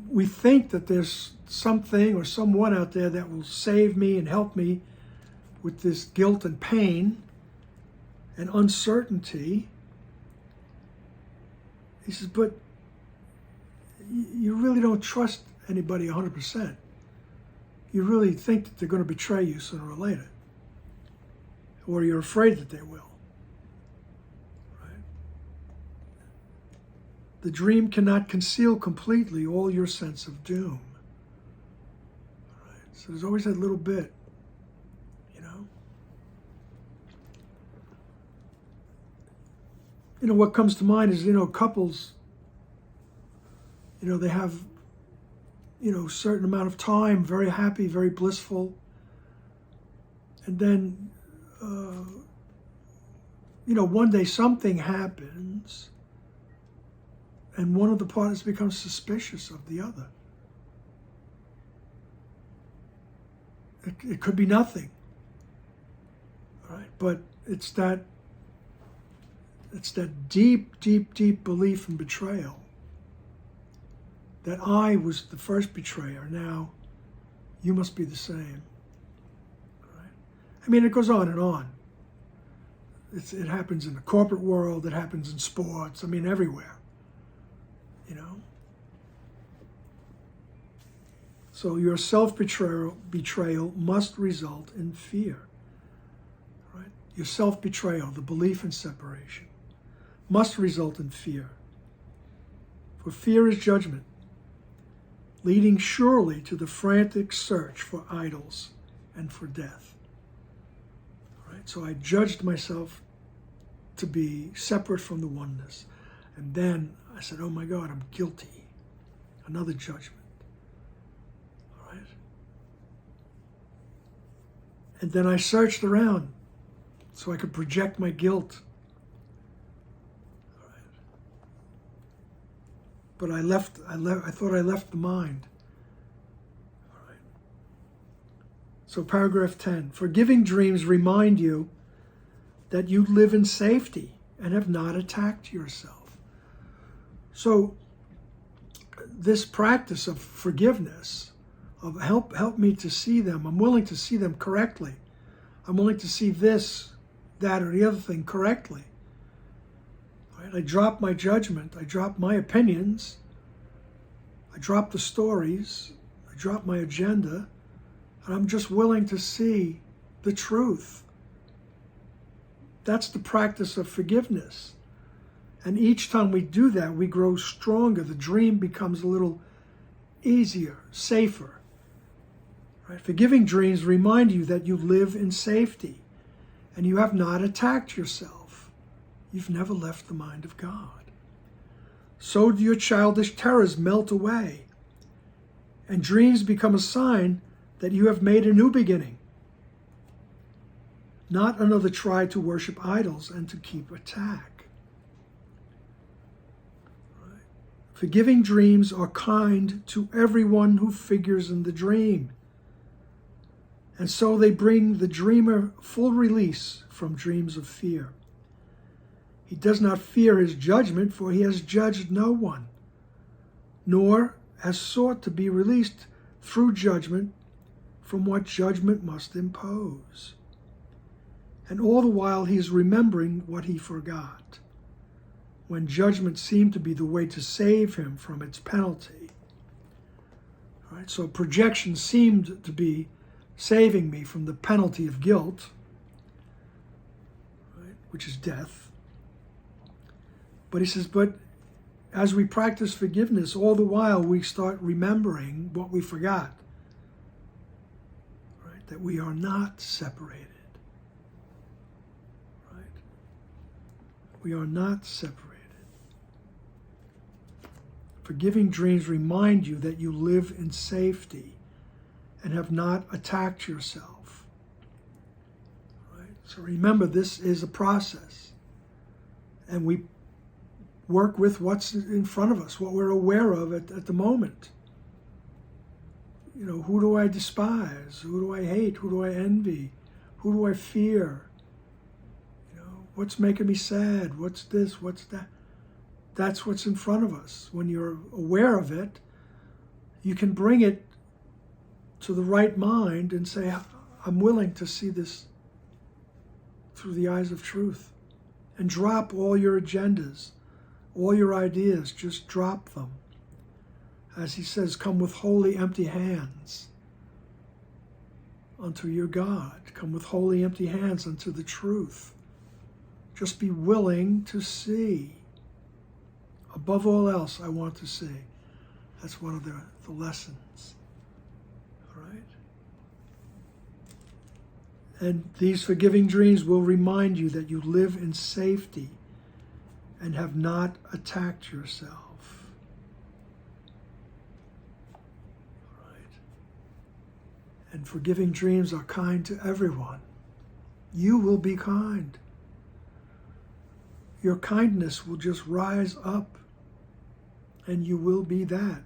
Speaker 1: we think that there's something or someone out there that will save me and help me with this guilt and pain and uncertainty. He says, but you really don't trust anybody 100%. You really think that they're going to betray you sooner or later. Or you're afraid that they will. Right? The dream cannot conceal completely all your sense of doom. So there's always that little bit, you know. You know, what comes to mind is, you know, couples, you know, they have, you know, a certain amount of time, very happy, very blissful. And then, you know, one day something happens and one of the partners becomes suspicious of the other. It could be nothing, right? But it's that deep, deep, deep belief in betrayal that I was the first betrayer. Now, you must be the same. Right? I mean, it goes on and on. It happens in the corporate world. It happens in sports. I mean, everywhere. You know. So your self-betrayal must result in fear. Right? Your self-betrayal, the belief in separation, must result in fear. For fear is judgment, leading surely to the frantic search for idols and for death. Right? So I judged myself to be separate from the oneness. And then I said, oh my God, I'm guilty. Another judgment. All right? And then I searched around so I could project my guilt. All right? But I thought I left the mind. All right? So paragraph 10, forgiving dreams remind you that you live in safety and have not attacked yourself. So this practice of forgiveness, of help me to see them. I'm willing to see them correctly. I'm willing to see this, that, or the other thing correctly. Right? I drop my judgment. I drop my opinions. I drop the stories. I drop my agenda. And I'm just willing to see the truth. That's the practice of forgiveness. And each time we do that, we grow stronger. The dream becomes a little easier, safer. Right? Forgiving dreams remind you that you live in safety and you have not attacked yourself. You've never left the mind of God. So do your childish terrors melt away, and dreams become a sign that you have made a new beginning. Not another try to worship idols and to keep attack. Right? Forgiving dreams are kind to everyone who figures in the dream. And so they bring the dreamer full release from dreams of fear. He does not fear his judgment, for he has judged no one, nor has sought to be released through judgment from what judgment must impose. And all the while he is remembering what he forgot, when judgment seemed to be the way to save him from its penalty. All right, so projection seemed to be saving me from the penalty of guilt, right, which is death. But he says, but as we practice forgiveness, all the while we start remembering what we forgot, right, that we are not separated. We are not separated. Forgiving dreams remind you that you live in safety and have not attacked yourself. Right? So remember, this is a process. And we work with what's in front of us, what we're aware of at the moment. You know, who do I despise? Who do I hate? Who do I envy? Who do I fear? What's making me sad? What's this? What's that? That's what's in front of us. When you're aware of it, you can bring it to the right mind and say, I'm willing to see this through the eyes of truth. And drop all your agendas, all your ideas, just drop them. As he says, come with holy empty hands unto your God. Come with holy empty hands unto the truth. Just be willing to see. Above all else, I want to see. That's one of the lessons. All right? And these forgiving dreams will remind you that you live in safety and have not attacked yourself. Right? And forgiving dreams are kind to everyone. You will be kind. Your kindness will just rise up, and you will be that.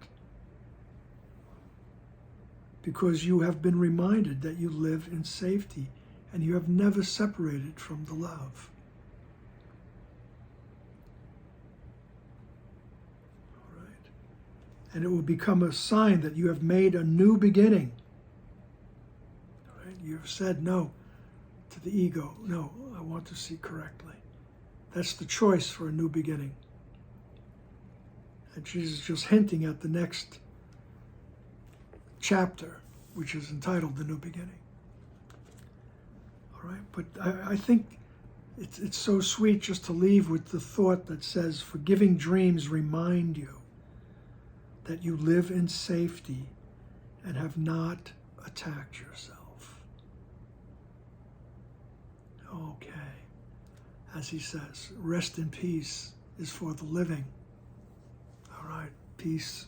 Speaker 1: Because you have been reminded that you live in safety and you have never separated from the love. All right. And it will become a sign that you have made a new beginning. All right. You have said no to the ego. No, I want to see correctly. That's the choice for a new beginning. And Jesus is just hinting at the next chapter, which is entitled The New Beginning. All right, but I think it's so sweet just to leave with the thought that says, forgiving dreams remind you that you live in safety and have not attacked yourself. Okay. As he says, rest in peace is for the living. All right, peace.